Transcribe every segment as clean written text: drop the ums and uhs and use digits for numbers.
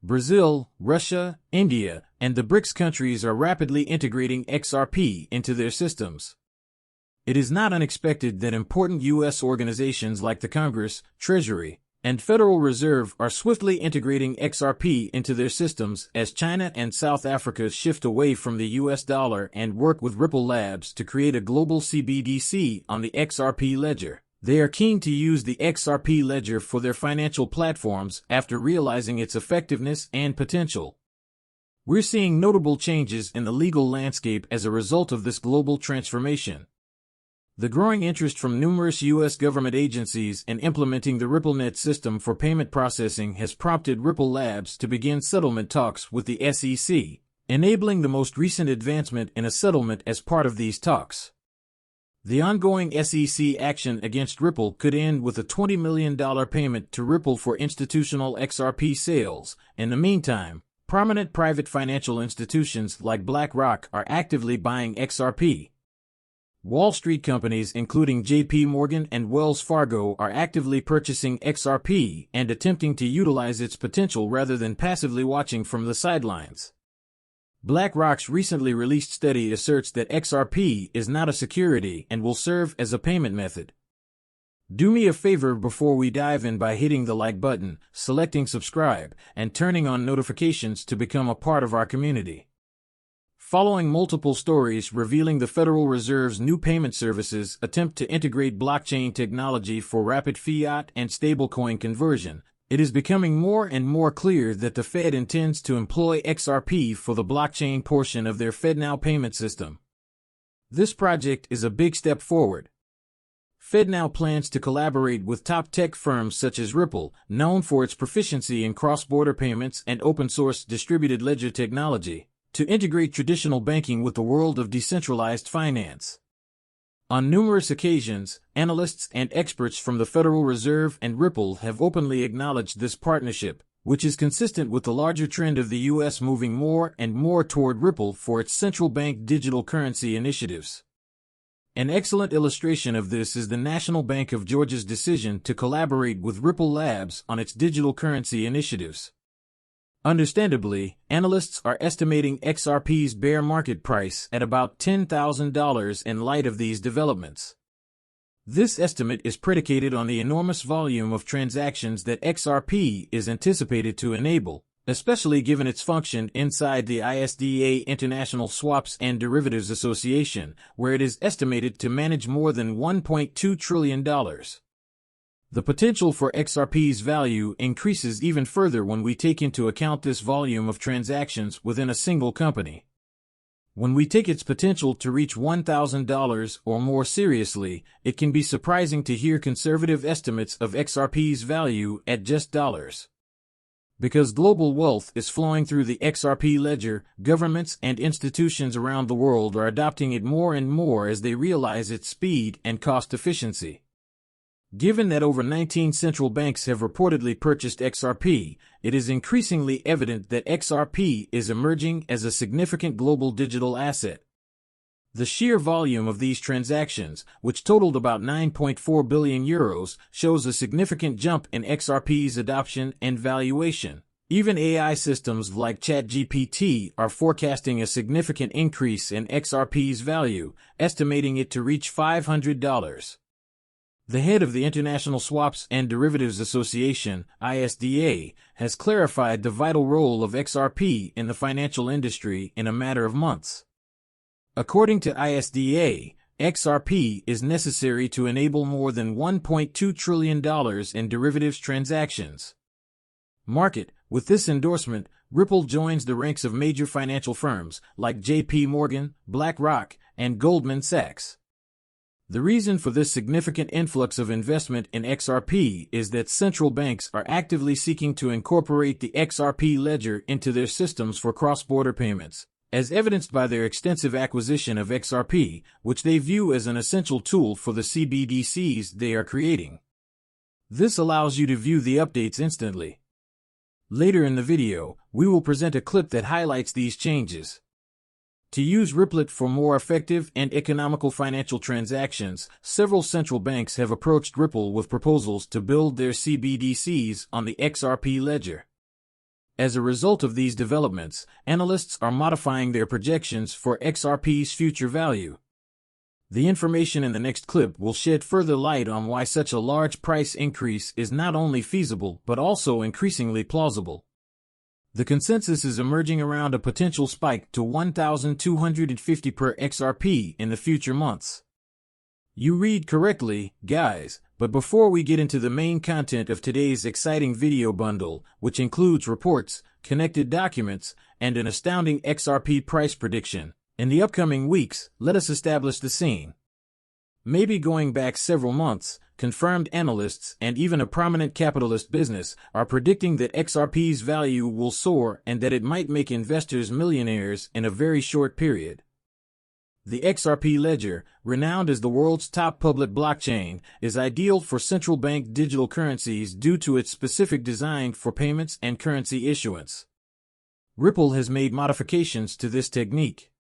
Brazil, Russia, India, and the BRICS countries are rapidly integrating XRP into their systems. It is not unexpected that important U.S. organizations like the Congress, Treasury, and Federal Reserve are swiftly integrating XRP into their systems as China and South Africa shift away from the US dollar and work with Ripple Labs to create a global CBDC on the XRP ledger. They are keen to use the XRP ledger for their financial platforms after realizing its effectiveness and potential. We're seeing notable changes in the legal landscape as a result of this global transformation. The growing interest from numerous U.S. government agencies in implementing the RippleNet system for payment processing has prompted Ripple Labs to begin settlement talks with the SEC, enabling the most recent advancement in a settlement as part of these talks. The ongoing SEC action against Ripple could end with a $20 million payment to Ripple for institutional XRP sales. In the meantime, prominent private financial institutions like BlackRock are actively buying XRP. Wall Street companies including JP Morgan and Wells Fargo are actively purchasing XRP and attempting to utilize its potential rather than passively watching from the sidelines. BlackRock's recently released study asserts that XRP is not a security and will serve as a payment method. Do me a favor before we dive in by hitting the like button, selecting subscribe, and turning on notifications to become a part of our community. Following multiple stories revealing the Federal Reserve's new payment services attempt to integrate blockchain technology for rapid fiat and stablecoin conversion, it is becoming more and more clear that the Fed intends to employ XRP for the blockchain portion of their FedNow payment system. This project is a big step forward. FedNow plans to collaborate with top tech firms such as Ripple, known for its proficiency in cross-border payments and open-source distributed ledger technology, to integrate traditional banking with the world of decentralized finance. On numerous occasions, analysts and experts from the Federal Reserve and Ripple have openly acknowledged this partnership, which is consistent with the larger trend of the U.S. moving more and more toward Ripple for its central bank digital currency initiatives. An excellent illustration of this is the National Bank of Georgia's decision to collaborate with Ripple Labs on its digital currency initiatives. Understandably, analysts are estimating XRP's bear market price at about $10,000 in light of these developments. This estimate is predicated on the enormous volume of transactions that XRP is anticipated to enable, especially given its function inside the ISDA International Swaps and Derivatives Association, where it is estimated to manage more than $1.2 trillion. The potential for XRP's value increases even further when we take into account this volume of transactions within a single company. When we take its potential to reach $1,000 or more seriously, it can be surprising to hear conservative estimates of XRP's value at just dollars. Because global wealth is flowing through the XRP ledger, governments and institutions around the world are adopting it more and more as they realize its speed and cost efficiency. Given that over 19 central banks have reportedly purchased XRP, it is increasingly evident that XRP is emerging as a significant global digital asset. The sheer volume of these transactions, which totaled about 9.4 billion euros, shows a significant jump in XRP's adoption and valuation. Even AI systems like ChatGPT are forecasting a significant increase in XRP's value, estimating it to reach $500. The head of the International Swaps and Derivatives Association, ISDA, has clarified the vital role of XRP in the financial industry in a matter of months. According to ISDA, XRP is necessary to enable more than $1.2 trillion in derivatives transactions. With this endorsement, Ripple joins the ranks of major financial firms like JP Morgan, BlackRock, and Goldman Sachs. The reason for this significant influx of investment in XRP is that central banks are actively seeking to incorporate the XRP ledger into their systems for cross-border payments, as evidenced by their extensive acquisition of XRP, which they view as an essential tool for the CBDCs they are creating. This allows you to view the updates instantly. Later in the video, we will present a clip that highlights these changes. To use Ripplet for more effective and economical financial transactions, several central banks have approached Ripple with proposals to build their CBDCs on the XRP ledger. As a result of these developments, analysts are modifying their projections for XRP's future value. The information in the next clip will shed further light on why such a large price increase is not only feasible but also increasingly plausible. The consensus is emerging around a potential spike to 1,250 per XRP in the future months. You read correctly, guys, but before we get into the main content of today's exciting video bundle, which includes reports, connected documents, and an astounding XRP price prediction, in the upcoming weeks, let us establish the scene. Maybe going back several months, confirmed analysts and even a prominent capitalist business are predicting that XRP's value will soar and that it might make investors millionaires in a very short period. The XRP ledger, renowned as the world's top public blockchain, is ideal for central bank digital currencies due to its specific design for payments and currency issuance. Ripple has made modifications to this technique.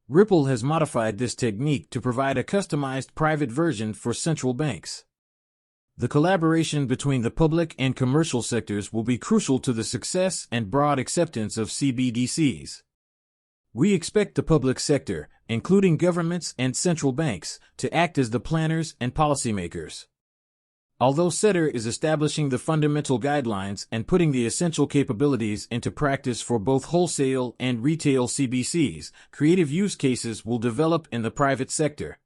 Ripple has modified this technique to provide a customized private version for central banks. The collaboration between the public and commercial sectors will be crucial to the success and broad acceptance of CBDCs. We expect the public sector, including governments and central banks, to act as the planners and policymakers. Although Setter is establishing the fundamental guidelines and putting the essential capabilities into practice for both wholesale and retail CBDCs, creative use cases will develop in the private sector.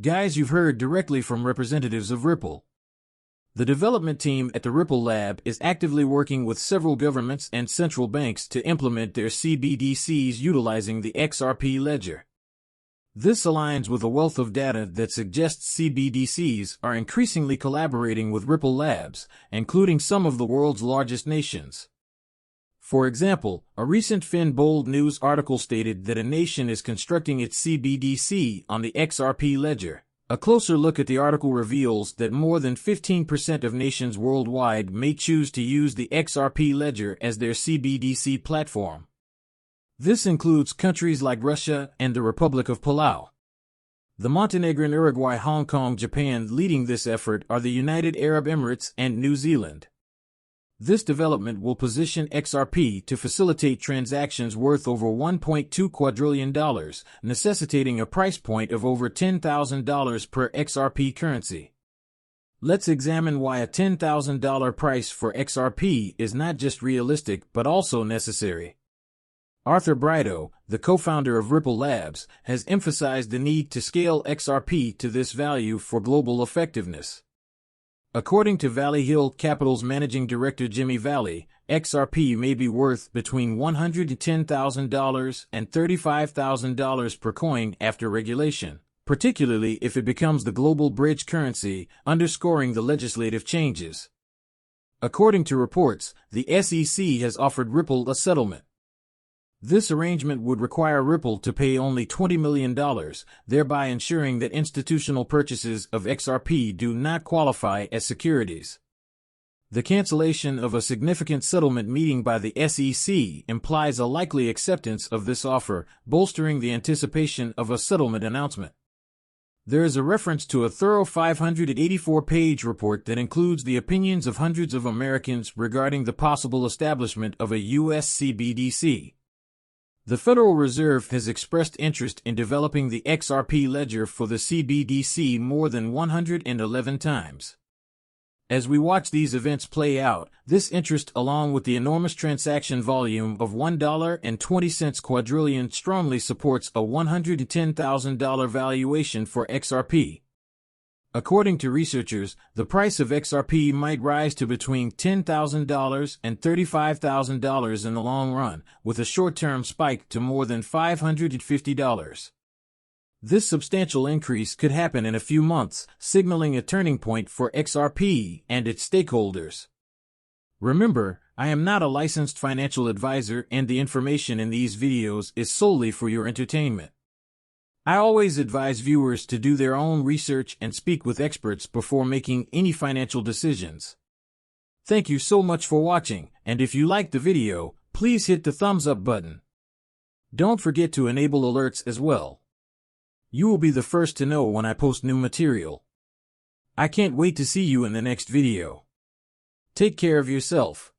Guys, you've heard directly from representatives of Ripple. The development team at the Ripple Lab is actively working with several governments and central banks to implement their CBDCs utilizing the XRP ledger. This aligns with a wealth of data that suggests CBDCs are increasingly collaborating with Ripple Labs, including some of the world's largest nations. For example, a recent Unveiled news article stated that a nation is constructing its CBDC on the XRP ledger. A closer look at the article reveals that more than 15% of nations worldwide may choose to use the XRP ledger as their CBDC platform. This includes countries like Russia and the Republic of Palau. The Montenegrin, Uruguay, Hong Kong, Japan leading this effort are the United Arab Emirates and New Zealand. This development will position XRP to facilitate transactions worth over $1.2 quadrillion, necessitating a price point of over $10,000 per XRP currency. Let's examine why a $10,000 price for XRP is not just realistic but also necessary. Arthur Brito, the co-founder of Ripple Labs, has emphasized the need to scale XRP to this value for global effectiveness. According to Valley Hill Capital's managing director Jimmy Valley, XRP may be worth between $110,000 and $35,000 per coin after regulation, particularly if it becomes the global bridge currency, underscoring the legislative changes. According to reports, the SEC has offered Ripple a settlement. This arrangement would require Ripple to pay only $20 million, thereby ensuring that institutional purchases of XRP do not qualify as securities. The cancellation of a significant settlement meeting by the SEC implies a likely acceptance of this offer, bolstering the anticipation of a settlement announcement. There is a reference to a thorough 584-page report that includes the opinions of hundreds of Americans regarding the possible establishment of a U.S. CBDC. The Federal Reserve has expressed interest in developing the XRP ledger for the CBDC more than 111 times. As we watch these events play out, this interest, along with the enormous transaction volume of $1.20 quadrillion, strongly supports a $110,000 valuation for XRP. According to researchers, the price of XRP might rise to between $10,000 and $35,000 in the long run, with a short-term spike to more than $550. This substantial increase could happen in a few months, signaling a turning point for XRP and its stakeholders. Remember, I am not a licensed financial advisor, and the information in these videos is solely for your entertainment. I always advise viewers to do their own research and speak with experts before making any financial decisions. Thank you so much for watching, and if you liked the video, please hit the thumbs up button. Don't forget to enable alerts as well. You will be the first to know when I post new material. I can't wait to see you in the next video. Take care of yourself.